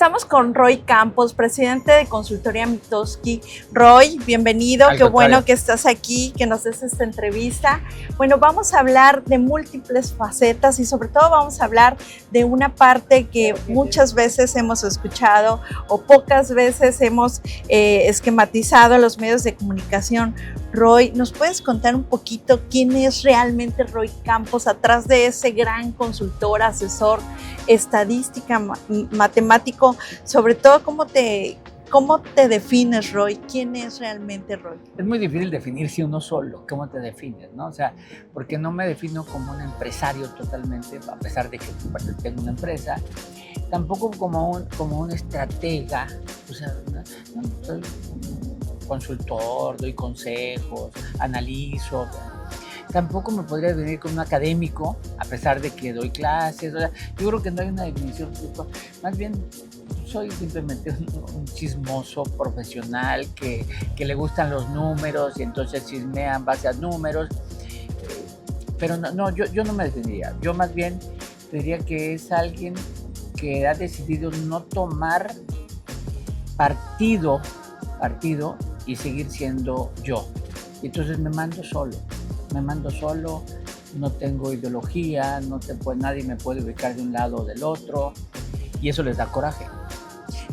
Estamos con Roy Campos, presidente de Consultoría Mitofsky. Roy, bienvenido, qué bueno que estás aquí, que nos des esta entrevista. Bueno, vamos a hablar de múltiples facetas y sobre todo vamos a hablar de una parte que muchas veces hemos escuchado o pocas veces hemos esquematizado en los medios de comunicación. Roy, ¿nos puedes contar un poquito quién es realmente Roy Campos atrás de ese gran consultor, asesor, estadística, matemático? Sobre todo, ¿cómo te defines, Roy? ¿Quién es realmente Roy? Es muy difícil definirse uno solo, cómo te defines, ¿no? O sea, porque no me defino como un empresario totalmente, a pesar de que tengo una empresa, tampoco como un estratega, o sea, no, soy consultor, doy consejos, analizo. Tampoco me podría definir como un académico, a pesar de que doy clases. O sea, yo creo que no hay una definición. Más bien, soy simplemente un chismoso profesional que le gustan los números y entonces chismea en base a números. Pero yo no me definiría. Yo más bien diría que es alguien que ha decidido no tomar partido y seguir siendo yo. Entonces me mando solo, no tengo ideología, nadie me puede ubicar de un lado o del otro, y eso les da coraje.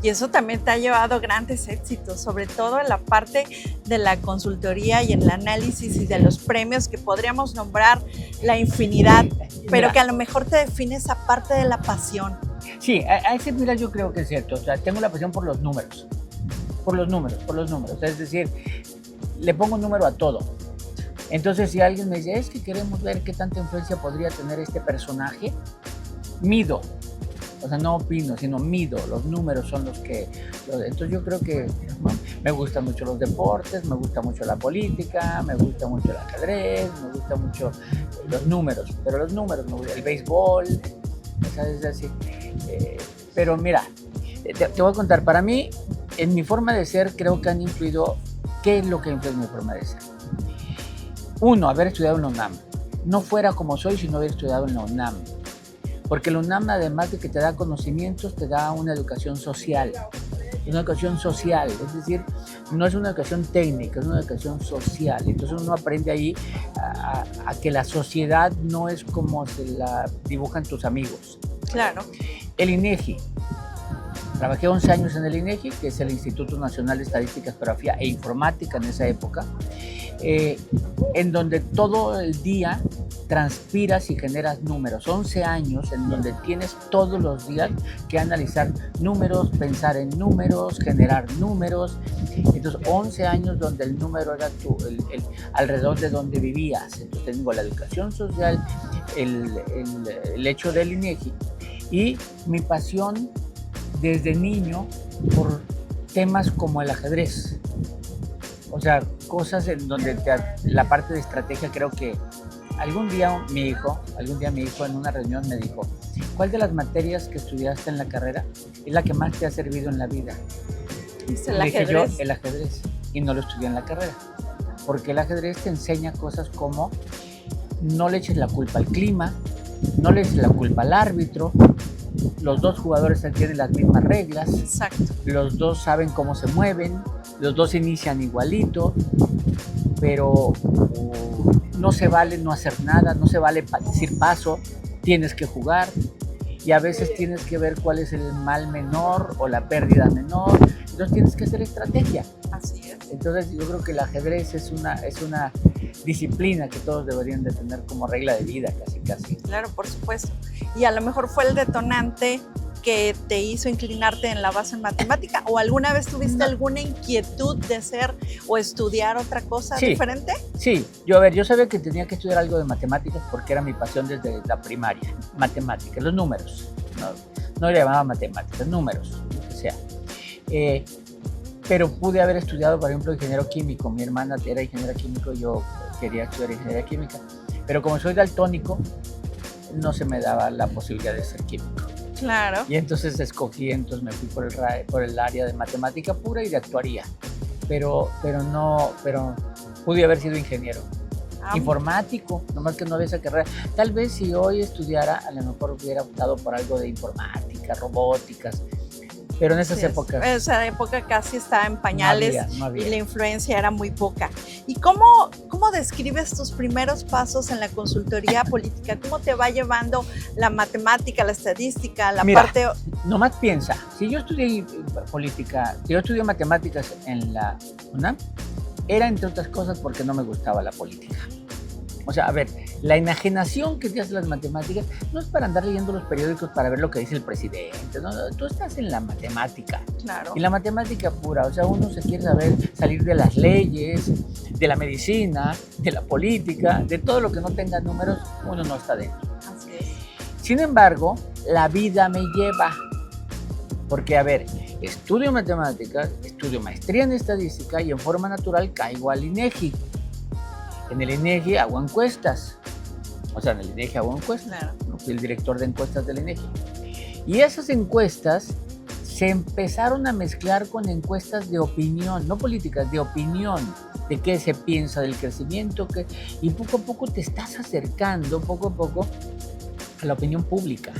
Y eso también te ha llevado grandes éxitos, sobre todo en la parte de la consultoría y en el análisis y de los premios, que podríamos nombrar la infinidad, pero que a lo mejor te define esa parte de la pasión. Sí, a ese mira, yo creo que es cierto. O sea, tengo la pasión por los números. Es decir, le pongo un número a todo. Entonces, si alguien me dice, es que queremos ver qué tanta influencia podría tener este personaje, mido. O sea, no opino, sino mido. Los números son los que... Entonces, yo creo que me gustan mucho los deportes, me gusta mucho la política, me gusta mucho el ajedrez, me gustan mucho los números. Pero los números, el béisbol, o sea, es así. Pero mira, te voy a contar, para mí, en mi forma de ser, creo que han influido. ¿Qué es lo que influye en mi forma de ser? Uno, haber estudiado en la UNAM. No fuera como soy si no hubiera estudiado en la UNAM. Porque la UNAM, además de que te da conocimientos, te da una educación social. Una educación social, es decir, no es una educación técnica, es una educación social. Entonces uno aprende ahí a que la sociedad no es como se la dibujan tus amigos. Claro. El INEGI. Trabajé 11 años en el INEGI, que es el Instituto Nacional de Estadística, Geografía e Informática en esa época, en donde todo el día transpiras y generas números. 11 años en donde tienes todos los días que analizar números, pensar en números, generar números. Entonces, 11 años donde el número era alrededor de donde vivías. Entonces, tengo la educación social, el hecho del INEGI y mi pasión desde niño por temas como el ajedrez. O sea, cosas en donde la parte de estrategia, creo que algún día mi hijo en una reunión me dijo, ¿cuál de las materias que estudiaste en la carrera es la que más te ha servido en la vida? ¿El ajedrez? Dije yo, el ajedrez, y no lo estudié en la carrera, porque el ajedrez te enseña cosas como no le eches la culpa al clima, no le eches la culpa al árbitro, los dos jugadores tienen las mismas reglas. Exacto. Los dos saben cómo se mueven, los dos inician igualito, pero no se vale no hacer nada, no se vale decir paso, tienes que jugar y a veces tienes que ver cuál es el mal menor o la pérdida menor, entonces tienes que hacer estrategia. Así es. Entonces yo creo que el ajedrez es una disciplina que todos deberían de tener como regla de vida, casi. Claro, por supuesto. Y a lo mejor fue el detonante que te hizo inclinarte en la base en matemática, o alguna vez tuviste alguna inquietud de ser o estudiar otra cosa diferente. Sí, yo sabía que tenía que estudiar algo de matemáticas porque era mi pasión desde la primaria, matemáticas, los números, no le llamaba matemáticas, números, lo que sea. Pero pude haber estudiado, por ejemplo, ingeniero químico. Mi hermana era ingeniera químico, yo quería estudiar ingeniería química, pero como soy daltónico, no se me daba la posibilidad de ser químico. Claro. Y entonces me fui por el área de matemática pura y de actuaría, pero pude haber sido ingeniero. Informático, nomás que no había esa carrera. Tal vez si hoy estudiara, a lo mejor hubiera optado por algo de informática, robóticas, Pero en esas épocas... Esa época casi estaba en pañales, no había. Y la influencia era muy poca. ¿Y cómo describes tus primeros pasos en la consultoría política? ¿Cómo te va llevando la matemática, la estadística, la parte...? Nomás piensa, si yo estudié política, si yo estudié matemáticas en la UNAM, era entre otras cosas porque no me gustaba la política. O sea, a ver, la enajenación que te hace las matemáticas no es para andar leyendo los periódicos para ver lo que dice el presidente, no, tú estás en la matemática. Claro. Y la matemática pura, o sea, uno se quiere salir de las leyes, de la medicina, de la política, de todo lo que no tenga números, uno no está dentro. Así es. Sin embargo, la vida me lleva, porque a ver, estudio matemáticas, estudio maestría en estadística y en forma natural caigo al INEGI. En el INEGI hago encuestas. O sea, en el INEGI hago encuestas. Claro. Fui el director de encuestas del INEGI. Y esas encuestas se empezaron a mezclar con encuestas de opinión, no políticas, de opinión, de qué se piensa del crecimiento, y poco a poco te estás acercando, poco a poco, a la opinión pública.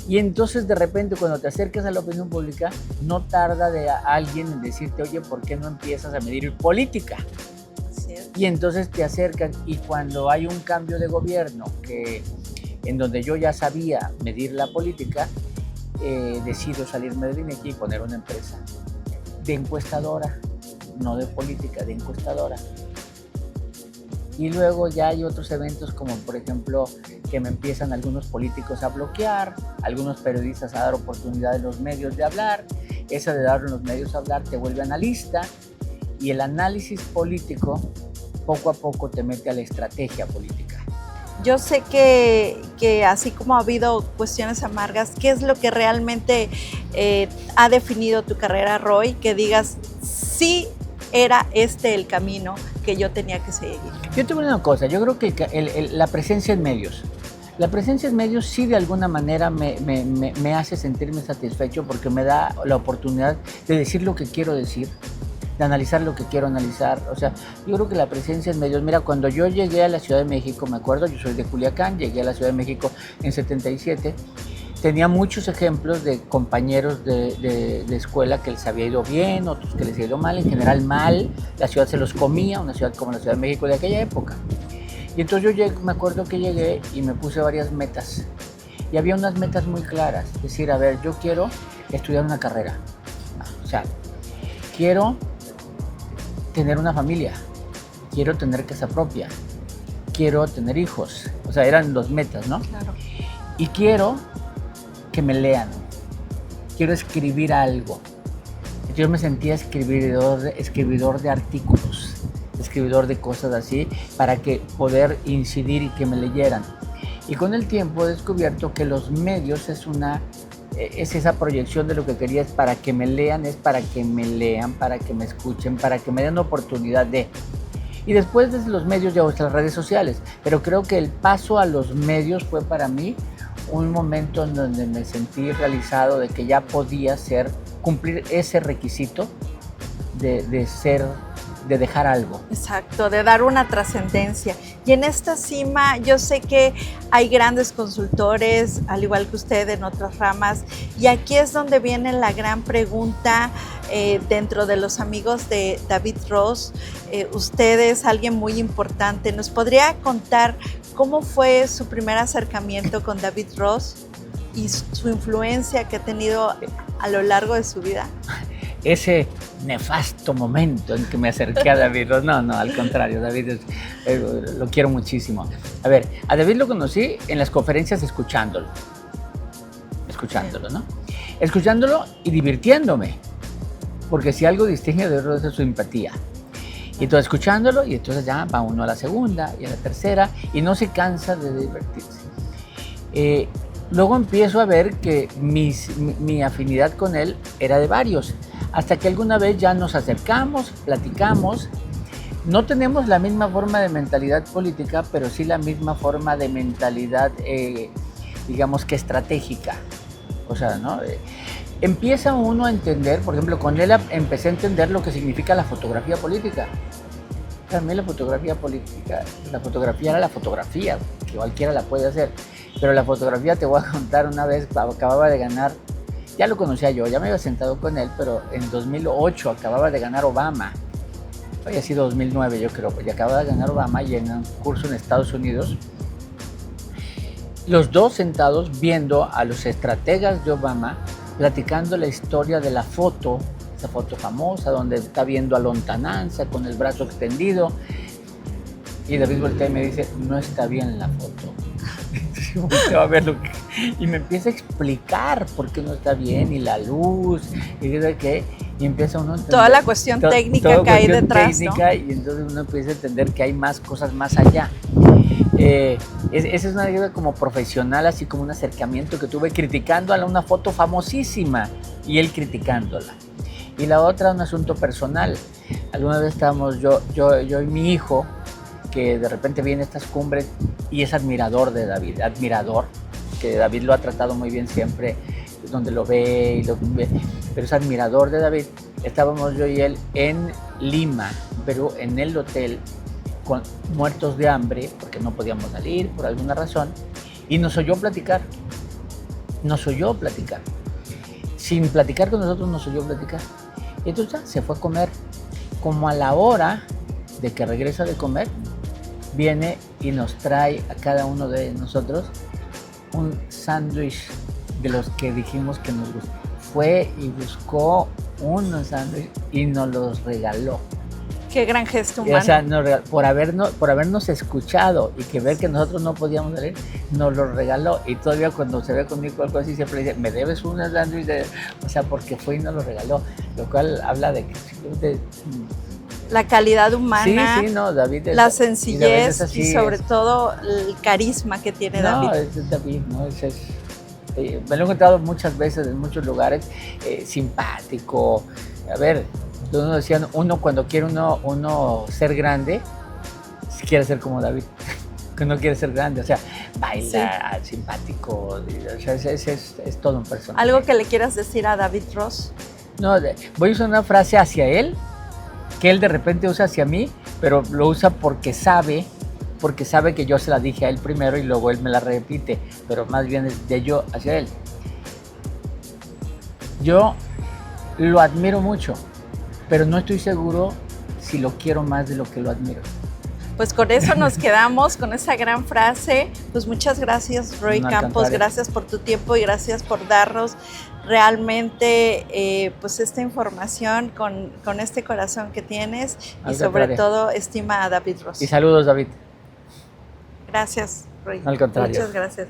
Y entonces de repente cuando te acercas a la opinión pública, no tarda de alguien en decirte, oye, ¿por qué no empiezas a medir política? Y entonces te acercan, y cuando hay un cambio de gobierno en donde yo ya sabía medir la política, decido salirme del INEGI y poner una empresa de encuestadora, no de política, de encuestadora. Y luego ya hay otros eventos como por ejemplo que me empiezan algunos políticos a bloquear, algunos periodistas a dar oportunidad en los medios de hablar. Esa de dar en los medios a hablar te vuelve analista, y el análisis político poco a poco te mete a la estrategia política. Yo sé que así como ha habido cuestiones amargas, ¿qué es lo que realmente ha definido tu carrera, Roy? Que digas, sí era el camino que yo tenía que seguir. Yo te voy a decir una cosa, yo creo que la presencia en medios, sí de alguna manera me hace sentirme satisfecho porque me da la oportunidad de decir lo que quiero decir, de analizar lo que quiero analizar. O sea, yo creo que la presencia en medios, mira, cuando yo llegué a la Ciudad de México, me acuerdo, yo soy de Culiacán, llegué a la Ciudad de México en 77, tenía muchos ejemplos de compañeros de escuela que les había ido bien, otros que les había ido mal, en general mal, la ciudad se los comía, una ciudad como la Ciudad de México de aquella época. Y entonces me acuerdo que llegué y me puse varias metas, y había unas metas muy claras, es decir, a ver, yo quiero estudiar una carrera, o sea, quiero tener una familia, quiero tener casa propia, quiero tener hijos, o sea, eran dos metas, ¿no? Claro. Y quiero que me lean, quiero escribir algo. Yo me sentía escribidor de artículos, escribidor de cosas así, para que poder incidir y que me leyeran. Y con el tiempo he descubierto que los medios es esa proyección de lo que quería, es para que me lean, es para que me lean, para que me escuchen, para que me den oportunidad de... Y después desde los medios ya otras redes sociales, pero creo que el paso a los medios fue para mí un momento en donde me sentí realizado de que ya podía cumplir ese requisito de dejar algo. Exacto, de dar una trascendencia. Y en esta cima yo sé que hay grandes consultores, al igual que usted en otras ramas, y aquí es donde viene la gran pregunta dentro de los amigos de David Ross. Usted es alguien muy importante. ¿Nos podría contar cómo fue su primer acercamiento con David Ross y su influencia que ha tenido a lo largo de su vida? Ese nefasto momento en que me acerqué a David Ross, no, al contrario, David lo quiero muchísimo. A ver, a David lo conocí en las conferencias escuchándolo, ¿no? Escuchándolo y divirtiéndome, porque si algo distingue a David Ross es su empatía. Y entonces escuchándolo, y entonces ya va uno a la segunda y a la tercera, y no se cansa de divertirse. Luego empiezo a ver que mi afinidad con él era de varios, hasta que alguna vez ya nos acercamos, platicamos. No tenemos la misma forma de mentalidad política, pero sí la misma forma de mentalidad, digamos que estratégica. O sea, ¿no? Empieza uno a entender, por ejemplo, con él empecé a entender lo que significa la fotografía política. También la fotografía era la fotografía, que cualquiera la puede hacer. Pero la fotografía, te voy a contar, una vez acababa de ganar Ya lo conocía yo, ya me había sentado con él, pero en 2008 acababa de ganar Obama. Había sido 2009 yo creo, y acababa de ganar Obama y en un curso en Estados Unidos, los dos sentados viendo a los estrategas de Obama platicando la historia de la foto, esa foto famosa donde está viendo a lontananza con el brazo extendido, y David voltea y me dice, no está bien la foto. Volteo a ver y me empieza a explicar por qué no está bien, y la luz, y de qué, y empieza uno a entender toda la cuestión técnica que hay detrás, técnica, ¿no? Y entonces uno empieza a entender que hay más cosas más allá. Esa es una idea como profesional, así como un acercamiento que tuve criticando a una foto famosísima y él criticándola. Y la otra, un asunto personal. Alguna vez estábamos yo y mi hijo, que de repente viene a estas cumbres y es admirador de David, que David lo ha tratado muy bien siempre, donde lo ve, pero es admirador de David. Estábamos yo y él en Lima, Perú, en el hotel, muertos de hambre, porque no podíamos salir por alguna razón, y nos oyó platicar. Sin platicar con nosotros, nos oyó platicar. Y entonces ya se fue a comer. Como a la hora de que regresa de comer, viene y nos trae a cada uno de nosotros un sándwich de los que dijimos que nos gustó. Fue y buscó unos sándwiches y nos los regaló. Qué gran gesto humano. O sea, por habernos escuchado y que ver que nosotros no podíamos salir, nos lo regaló. Y todavía cuando se ve conmigo algo así, siempre dice, ¿me debes un sándwich? O sea, porque fue y nos lo regaló. Lo cual habla de que la calidad humana, sí, no, David la sencillez y sobre todo el carisma que tiene David. No, es David, ¿no? Me lo he encontrado muchas veces en muchos lugares, simpático. A ver, uno decía, uno cuando quiere uno ser grande, quiere ser como David, que no quiere ser grande, o sea, baila, sí, simpático, o sea, es todo un personaje. ¿Algo que le quieras decir a David Ross? No, voy a usar una frase hacia él, que él de repente usa hacia mí, pero lo usa porque sabe que yo se la dije a él primero y luego él me la repite, pero más bien es de yo hacia él. Yo lo admiro mucho, pero no estoy seguro si lo quiero más de lo que lo admiro. Pues con eso nos quedamos, con esa gran frase. Pues muchas gracias, Roy Campos, gracias por tu tiempo y gracias por darnos realmente pues esta información con este corazón que tienes y sobre todo estima a David Ross. Y saludos, David. Gracias, Roy. Al contrario. Muchas gracias.